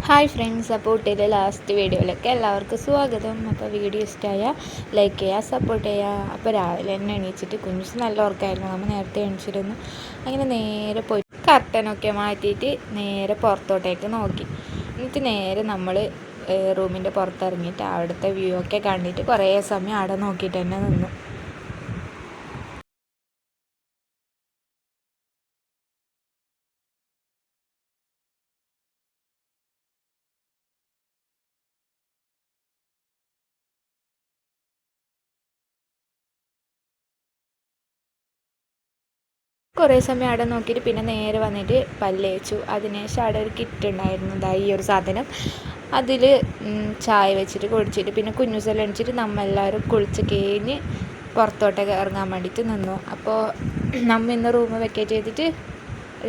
Hi friends, അപ്പോൾ ഇതിലെ last വീഡിയോയിലേക്ക് എല്ലാവർക്കും സ്വാഗതം. അപ്പോൾ വീഡിയോ ഇഷ്ടമായ ലൈക്ക് ചെയ്യുക, സപ്പോർട്ട് ചെയ്യുക. അപ്പോൾ രാവിലെ തന്നെ എണീച്ചിട്ട് കുഞ്ഞുസ് നല്ല ഉറക്കമായിരുന്നു. നമ്മൾ നേരത്തെ എണീച്ചിരുന്നു. അങ്ങനെ നേരെ പോയി കർട്ടനൊക്കെ മാറ്റിയിട്ട് നേരെ പുറത്തോട്ടേക്ക് നോക്കി. എന്നിട്ട് നേരെ നമ്മൾ റൂമിൻ്റെ പുറത്തിറങ്ങിയിട്ട് അവിടുത്തെ വ്യൂ ഒക്കെ കണ്ടിട്ട് കുറേ സമയം അവിടെ നോക്കിയിട്ട് തന്നെ നിന്നു. കുറേ സമയം അവിടെ നോക്കിയിട്ട് പിന്നെ നേരെ വന്നിട്ട് പല്ല് തേച്ചു. അതിനുശേഷം അവിടെ ഒരു കിറ്റ് ഉണ്ടായിരുന്നു, ഈ ഒരു സാധനം. അതിൽ ചായ വെച്ചിട്ട് കുടിച്ചിട്ട് പിന്നെ കുഞ്ഞുസെല്ലാം എണിച്ചിട്ട് നമ്മളെല്ലാവരും കുളിച്ച് കഴിഞ്ഞ് പുറത്തോട്ടൊക്കെ ഇറങ്ങാൻ വേണ്ടിയിട്ട് നിന്നു. അപ്പോൾ നമ്മ ഇന്ന് റൂം വെക്കേറ്റ് ചെയ്തിട്ട്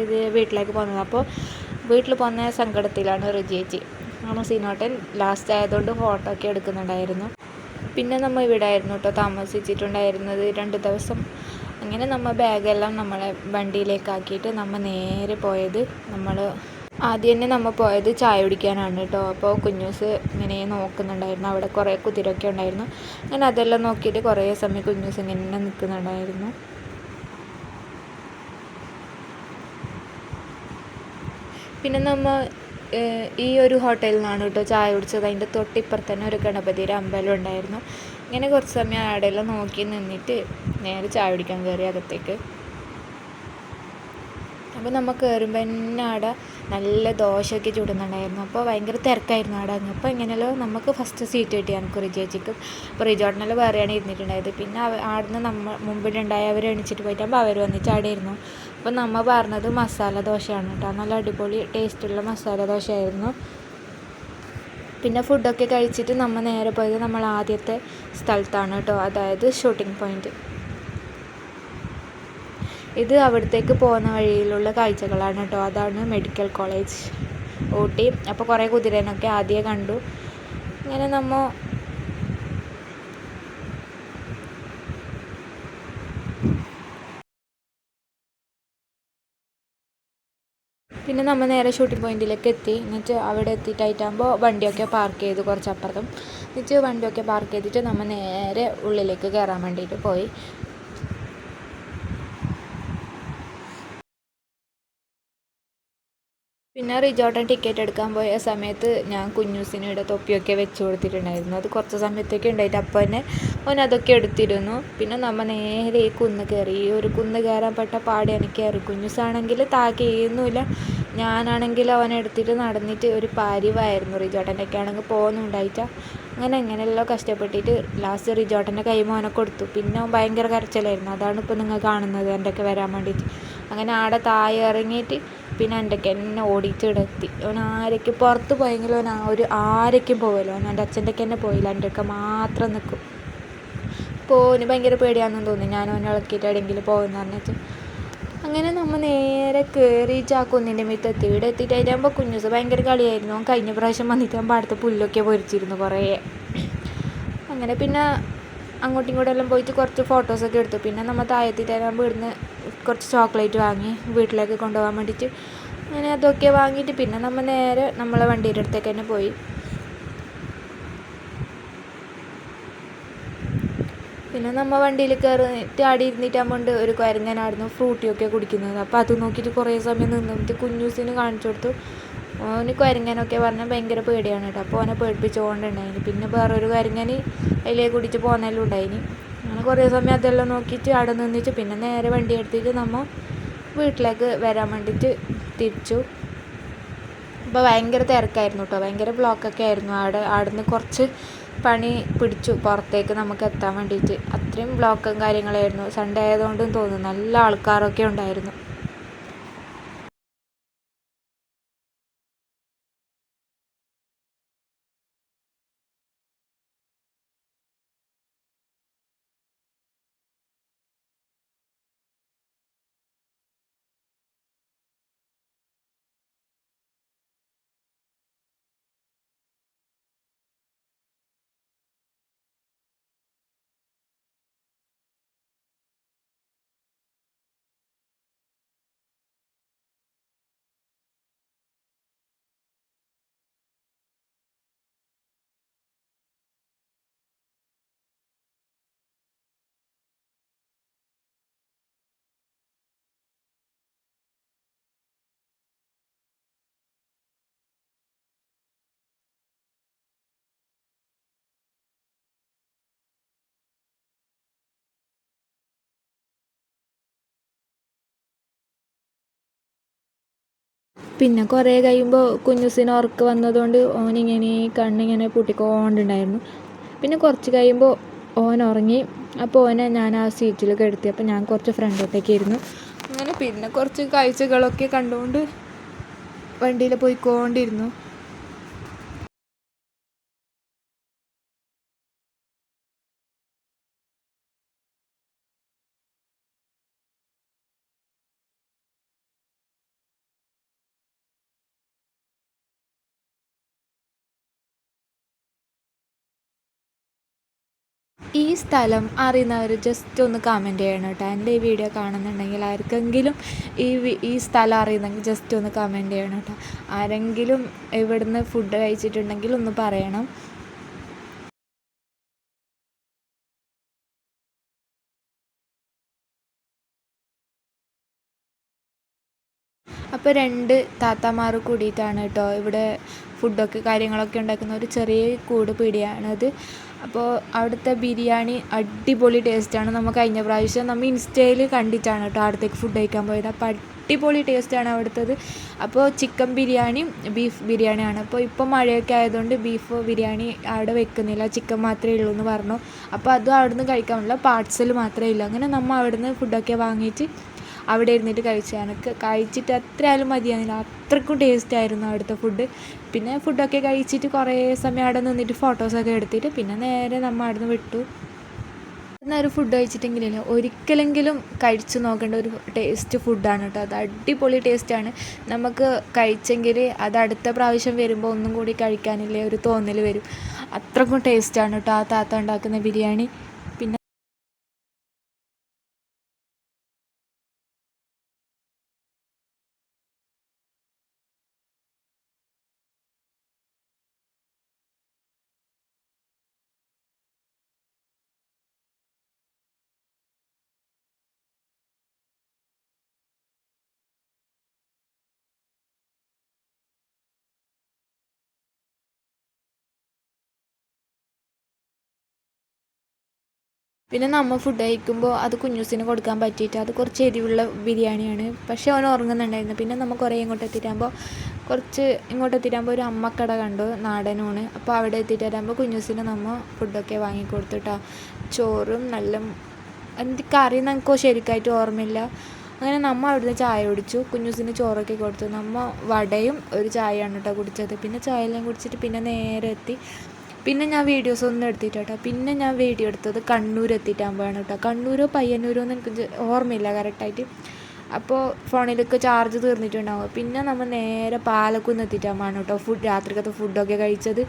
ഇത് വീട്ടിലേക്ക് പോകുന്നത്. അപ്പോൾ വീട്ടിൽ പോകുന്ന സങ്കടത്തിലാണ് റിജി. നമ്മൾ സീനോട്ടൻ ലാസ്റ്റ് ആയതുകൊണ്ട് ഫോട്ടോ ഒക്കെ എടുക്കുന്നുണ്ടായിരുന്നു. പിന്നെ നമ്മൾ ഇവിടെ ആയിരുന്നു കേട്ടോ താമസിച്ചിട്ടുണ്ടായിരുന്നത് 2 ദിവസം. അങ്ങനെ നമ്മൾ ബാഗെല്ലാം നമ്മളെ വണ്ടിയിലേക്ക് ആക്കിയിട്ട് നമ്മൾ നേരെ പോയത് ആദ്യം തന്നെ നമ്മൾ പോയത് ചായ കുടിക്കാനാണ് കേട്ടോ. അപ്പോൾ കുഞ്ഞൂസ് ഇങ്ങനെ നോക്കുന്നുണ്ടായിരുന്നു, അവിടെ കുറേ കുതിരയൊക്കെ ഉണ്ടായിരുന്നു. അങ്ങനെ അതെല്ലാം നോക്കിയിട്ട് കുറേ സമയം കുഞ്ഞൂസ് ഇങ്ങനെ നിൽക്കുന്നുണ്ടായിരുന്നു. പിന്നെ നമ്മൾ ഈ ഒരു ഹോട്ടലിൽ നിന്നാണ് കേട്ടോ ചായ കുടിച്ചത്. അതിൻ്റെ തൊട്ടിപ്പുറത്ത് തന്നെ ഒരു ഗണപതിയുടെ അമ്പലം ഉണ്ടായിരുന്നു. ഇങ്ങനെ കുറച്ച് സമയം അവിടെയെല്ലാം നോക്കി നിന്നിട്ട് നേരെ ചായ കുടിക്കാൻ കയറി അകത്തേക്ക്. അപ്പോൾ നമ്മൾ കയറുമ്പോൾ തന്നെ അവിടെ നല്ല ദോശയൊക്കെ ചുടുന്നുണ്ടായിരുന്നു. അപ്പോൾ ഭയങ്കര തിരക്കായിരുന്നു അവിടെ. അപ്പോൾ എങ്ങനെയല്ലോ നമുക്ക് ഫസ്റ്റ് സീറ്റ് കിട്ടി എനിക്ക് റിജേച്ചിക്കും. അപ്പോൾ റിജോർട്ടിനെല്ലാം വേറെയാണ് ഇരുന്നിട്ടുണ്ടായത്. പിന്നെ അവിടുന്ന് മുമ്പിലുണ്ടായ അവർ എണിച്ചിട്ട് പോയിട്ടാകുമ്പോൾ അവർ വന്നിട്ട് അവിടെ ഇരുന്നു. അപ്പോൾ നമ്മൾ പറഞ്ഞത് മസാല ദോശയാണ് കേട്ടോ. നല്ല അടിപൊളി ടേസ്റ്റുള്ള മസാല ദോശയായിരുന്നു. പിന്നെ ഫുഡൊക്കെ കഴിച്ചിട്ട് നമ്മൾ നേരെ പോയത് നമ്മൾ ആദ്യത്തെ സ്ഥലത്താണ് കേട്ടോ, അതായത് ഷൂട്ടിംഗ് പോയിൻറ്റ്. ഇത് അവിടത്തേക്ക് പോകുന്ന വഴിയിലുള്ള കാഴ്ചകളാണ് കേട്ടോ. അതാണ് മെഡിക്കൽ കോളേജ് ഊട്ടി. അപ്പോൾ കുറേ കുതിരേനൊക്കെ ആദ്യമേ കണ്ടു. ഇങ്ങനെ പിന്നെ നമ്മൾ നേരെ ഷൂട്ടിംഗ് പോയിൻറ്റിലേക്ക് എത്തി. എന്നിട്ട് അവിടെ എത്തിയിട്ടാകുമ്പോൾ വണ്ടിയൊക്കെ പാർക്ക് ചെയ്തു കുറച്ചപ്പുറത്തും. എന്നിട്ട് വണ്ടിയൊക്കെ പാർക്ക് ചെയ്തിട്ട് നമ്മൾ നേരെ ഉള്ളിലേക്ക് കയറാൻ വേണ്ടിയിട്ട് പോയി. പിന്നെ റിജോർട്ടിന് ടിക്കറ്റ് എടുക്കാൻ പോയ സമയത്ത് ഞാൻ കുഞ്ഞൂസിന് ഇവിടെ തൊപ്പിയൊക്കെ വെച്ച് കൊടുത്തിട്ടുണ്ടായിരുന്നു. അത് കുറച്ച് സമയത്തേക്ക് ഉണ്ടായിട്ട് അപ്പോൾ തന്നെ അവൻ അതൊക്കെ എടുത്തിരുന്നു. പിന്നെ നമ്മൾ നേരെ ഈ കുന്ന് കയറി. ഈ ഒരു കുന്ന് കയറാൻ പെട്ട പാടെ എനിക്ക് കയറി. കുഞ്ഞൂസാണെങ്കിൽ താകെയൊന്നുമില്ല. ഞാനാണെങ്കിൽ അവനെടുത്തിട്ട് നടന്നിട്ട് ഒരു പാരിവായിരുന്നു. റിജോർട്ടിൻ്റെയൊക്കെ ആണെങ്കിൽ പോകുന്നുണ്ടായിട്ടാ. എങ്ങനെയെല്ലാം കഷ്ടപ്പെട്ടിട്ട് ലാസ്റ്റ് റിജോർട്ടിൻ്റെ കൈമോനെ കൊടുത്തു. പിന്നെ ഭയങ്കര കരച്ചിലായിരുന്നു. അതാണ് ഇപ്പോൾ നിങ്ങൾ കാണുന്നത് എൻ്റെയൊക്കെ വരാൻ വേണ്ടിയിട്ട്. അങ്ങനെ ആടെ താഴെ ഇറങ്ങിയിട്ട് പിന്നെ എൻ്റെയൊക്കെ എന്നെ ഓടിച്ചിടെത്തി. അവൻ ആരൊക്കെ പുറത്ത് പോയെങ്കിലും അവൻ ആരൊക്കെയും പോകുമല്ലോ. അവൻ എൻ്റെ അച്ഛൻ്റെയൊക്കെ തന്നെ പോയില്ല, എൻ്റെയൊക്കെ മാത്രം നിൽക്കും. അപ്പോൾ അവന് ഭയങ്കര പേടിയാണെന്ന് തോന്നി ഞാൻ അവനെ ഇളക്കിയിട്ട് എവിടെയെങ്കിലും പോകുമെന്ന് പറഞ്ഞിട്ട്. അങ്ങനെ നമ്മൾ നേരെ കയറിയിട്ട് ആ കുന്നിൻ്റെ മുറ്റത്ത് ഇവിടെ എത്തിയിട്ടാകുമ്പോൾ കുഞ്ഞൂസ് ഭയങ്കര കളിയായിരുന്നു. അവൻ കഴിഞ്ഞ പ്രാവശ്യം വന്നിട്ട് അവൻ അടുത്ത പുല്ലൊക്കെ പൊരിച്ചിരുന്നു കുറേ. അങ്ങനെ പിന്നെ അങ്ങോട്ടും ഇങ്ങോട്ടെല്ലാം പോയിട്ട് കുറച്ച് ഫോട്ടോസൊക്കെ എടുത്തു. പിന്നെ നമ്മൾ താഴെത്തിയിട്ടാകുമ്പോൾ ഇവിടുന്ന് കുറച്ച് ചോക്ലേറ്റ് വാങ്ങി വീട്ടിലേക്ക് കൊണ്ടുപോകാൻ വേണ്ടിയിട്ട്. അങ്ങനെ അതൊക്കെ വാങ്ങിയിട്ട് പിന്നെ നമ്മൾ നേരെ നമ്മളെ വണ്ടിയുടെ അടുത്തേക്ക് തന്നെ പോയി. പിന്നെ നമ്മൾ വണ്ടിയിൽ കയറിയിട്ട് ആടി ഇരുന്നിട്ടാകുമ്പോൾ ഒരു കുരങ്ങനായിരുന്നു ഫ്രൂട്ടിയൊക്കെ കുടിക്കുന്നത്. അപ്പോൾ അത് നോക്കിയിട്ട് കുറേ സമയം നിന്നിട്ട് കുഞ്ഞൂസിന് കാണിച്ചു കൊടുത്തു. ഓന് കുരങ്ങനൊക്കെ പറഞ്ഞാൽ ഭയങ്കര പേടിയാണ് കേട്ടോ. അപ്പോൾ ഓനെ പേടിപ്പിച്ചുകൊണ്ടുണ്ടായിന്. പിന്നെ വേറൊരു കുരങ്ങന് അതിലേക്ക് കുടിച്ച് പോകുന്നതെല്ലാം ഉണ്ടായിന്. അങ്ങനെ കുറേ സമയം അതെല്ലാം നോക്കിയിട്ട് അവിടെ നിന്നിട്ട് പിന്നെ നേരെ വണ്ടി എടുത്തിട്ട് നമ്മൾ വീട്ടിലേക്ക് വരാൻ വേണ്ടിയിട്ട് തിരിച്ചു. അപ്പോൾ ഭയങ്കര തിരക്കായിരുന്നു കേട്ടോ, ഭയങ്കര ബ്ലോക്കൊക്കെ ആയിരുന്നു അവിടുന്ന് കുറച്ച് പണി പിടിച്ചു പുറത്തേക്ക് നമുക്ക് എത്താൻ വേണ്ടിയിട്ട്. അത്രയും ബ്ലോക്കും കാര്യങ്ങളായിരുന്നു. സൺഡേ ആയതുകൊണ്ടും തോന്നുന്നു നല്ല ആൾക്കാരൊക്കെ ഉണ്ടായിരുന്നു. പിന്നെ കുറേ കഴിയുമ്പോൾ കുഞ്ഞൂസിന് ഉറക്ക് വന്നതുകൊണ്ട് ഓനിങ്ങനെ കണ്ണിങ്ങനെ പൂട്ടിക്കൊണ്ടുണ്ടായിരുന്നു. പിന്നെ കുറച്ച് കഴിയുമ്പോൾ ഓൻ ഉറങ്ങി. അപ്പോൾ ഓനെ ഞാൻ ആ സീറ്റിൽ കിടത്തി. അപ്പോൾ ഞാൻ കുറച്ച് ഫ്രണ്ടോട്ടേക്ക് ഇരുന്നു. അങ്ങനെ പിന്നെ കുറച്ച് കാഴ്ചകളൊക്കെ കണ്ടുകൊണ്ട് വണ്ടിയിൽ പോയിക്കൊണ്ടിരുന്നു. ഈ സ്ഥലം അറിയുന്നവർ ജസ്റ്റ് ഒന്ന് കമൻറ്റ് ചെയ്യണം കേട്ടോ. എൻ്റെ ഈ വീഡിയോ കാണുന്നുണ്ടെങ്കിൽ ആർക്കെങ്കിലും ഈ സ്ഥലം അറിയുന്നെങ്കിൽ ജസ്റ്റ് ഒന്ന് കമൻറ്റ് ചെയ്യണം കേട്ടോ. ആരെങ്കിലും ഇവിടുന്ന് ഫുഡ് കഴിച്ചിട്ടുണ്ടെങ്കിൽ ഒന്ന് പറയണം. അപ്പോൾ 2 താത്താമാർ കൂടിയിട്ടാണ് കേട്ടോ ഇവിടെ ഫുഡൊക്കെ കാര്യങ്ങളൊക്കെ ഉണ്ടാക്കുന്ന ഒരു ചെറിയ കൂട് പീടികയാണത്. അപ്പോൾ അവിടുത്തെ ബിരിയാണി അടിപൊളി ടേസ്റ്റാണ്. നമ്മൾ കഴിഞ്ഞ പ്രാവശ്യം നമ്മൾ ഇൻസ്റ്റയിൽ കണ്ടിട്ടാണ് കേട്ടോ അവിടത്തേക്ക് ഫുഡ് കഴിക്കാൻ പോയത്. അപ്പോൾ അടിപൊളി ടേസ്റ്റാണ് അവിടുത്തത്. അപ്പോൾ ചിക്കൻ ബിരിയാണിയും ബീഫ് ബിരിയാണിയാണ്. അപ്പോൾ ഇപ്പോൾ മഴയൊക്കെ ആയതുകൊണ്ട് ബീഫ് ബിരിയാണി അവിടെ വെക്കുന്നില്ല, ചിക്കൻ മാത്രമേ ഉള്ളൂ എന്ന് പറഞ്ഞു. അപ്പോൾ അതും അവിടുന്ന് കഴിക്കാനുള്ള പാർസൽ മാത്രമേ ഇല്ല. അങ്ങനെ നമ്മൾ അവിടുന്ന് ഫുഡൊക്കെ വാങ്ങിയിട്ട് അവിടെ ഇരുന്നിട്ട് എനിക്ക് കഴിച്ചിട്ട് എത്രയായാലും മതിയാകുന്നില്ല, അത്രയ്ക്കും ടേസ്റ്റായിരുന്നു അവിടുത്തെ ഫുഡ്. പിന്നെ ഫുഡൊക്കെ കഴിച്ചിട്ട് കുറേ സമയം അവിടെ നിന്നിട്ട് ഫോട്ടോസൊക്കെ എടുത്തിട്ട് പിന്നെ നേരെ നമ്മൾ അവിടെ നിന്ന് വിട്ടു. ഒരു ഫുഡ് കഴിച്ചിട്ടെങ്കിലല്ല ഒരിക്കലെങ്കിലും കഴിച്ച് നോക്കേണ്ട ഒരു ടേസ്റ്റ് ഫുഡാണ് കേട്ടോ. അത് അടിപൊളി ടേസ്റ്റാണ്. നമുക്ക് കഴിച്ചെങ്കിൽ അത് അടുത്ത പ്രാവശ്യം വരുമ്പോൾ ഒന്നും കൂടി കഴിക്കാനില്ലേ ഒരു തോന്നൽ വരും. അത്രയ്ക്കും ടേസ്റ്റാണ് കേട്ടോ ആ താത്ത ഉണ്ടാക്കുന്ന ബിരിയാണി. പിന്നെ പിന്നെ നമ്മൾ ഫുഡ് കഴിക്കുമ്പോൾ അത് കുഞ്ഞൂസിന് കൊടുക്കാൻ പറ്റിയിട്ട് അത് കുറച്ച് എരിവുള്ള ബിരിയാണിയാണ്. പക്ഷേ അവൻ ഉറങ്ങുന്നുണ്ടായിരുന്നു. പിന്നെ നമ്മൾ കുറേ ഇങ്ങോട്ട് എത്തിയിട്ടാകുമ്പോൾ ഒരു അമ്മക്കട കണ്ടു, നാടനൂണ്. അപ്പോൾ അവിടെ എത്തിയിട്ടാകുമ്പോൾ കുഞ്ഞൂസിന് നമ്മൾ ഫുഡൊക്കെ വാങ്ങിക്കൊടുത്തിട്ടാ. ചോറും നല്ല എന്ത് കറി നമുക്ക് ശരിക്കായിട്ട് ഓർമ്മയില്ല. അങ്ങനെ നമ്മൾ അവിടുന്ന് ചായ കുടിച്ചു, കുഞ്ഞൂസിന് ചോറൊക്കെ കൊടുത്തു. നമ്മൾ വടയും ഒരു ചായയാണ് കേട്ടോ കുടിച്ചത്. പിന്നെ ചായയെല്ലാം കുടിച്ചിട്ട് പിന്നെ നേരെ എത്തി. പിന്നെ ഞാൻ വീഡിയോസ് ഒന്നും എടുത്തിട്ട് കേട്ടോ. പിന്നെ ഞാൻ വീഡിയോ എടുത്തത് കണ്ണൂർ എത്തിയിട്ടാകുമ്പോഴാണ് കേട്ടോ. കണ്ണൂരോ പയ്യന്നൂരോ എന്ന് എനിക്ക് ഓർമ്മയില്ല കറക്റ്റായിട്ട്. അപ്പോൾ ഫോണിലൊക്കെ ചാർജ് തീർന്നിട്ടുണ്ടാവും. പിന്നെ നമ്മൾ നേരെ പാലക്കുന്ന് എത്തിയിട്ടാകുമ്പോഴാണ് കേട്ടോ രാത്രിക്കത്തെ ഫുഡൊക്കെ കഴിച്ചത്.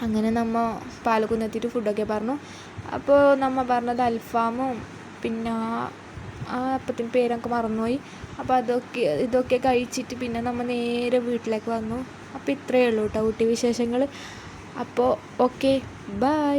അങ്ങനെ നമ്മൾ പാലക്കുന്ന് എത്തിയിട്ട് ഫുഡൊക്കെ പറഞ്ഞു. അപ്പോൾ നമ്മൾ പറഞ്ഞത് അൽഫാമും പിന്നെ ആ അപ്പത്തിന് പേരൊക്കെ മറന്നുപോയി. അപ്പോൾ ഇതൊക്കെ കഴിച്ചിട്ട് പിന്നെ നമ്മൾ നേരെ വീട്ടിലേക്ക് വന്നു. അപ്പോൾ ഇത്രയേ ഉള്ളൂ കേട്ടോ ഊട്ടി വിശേഷങ്ങൾ. അപ്പോൾ ഓക്കെ, ബൈ.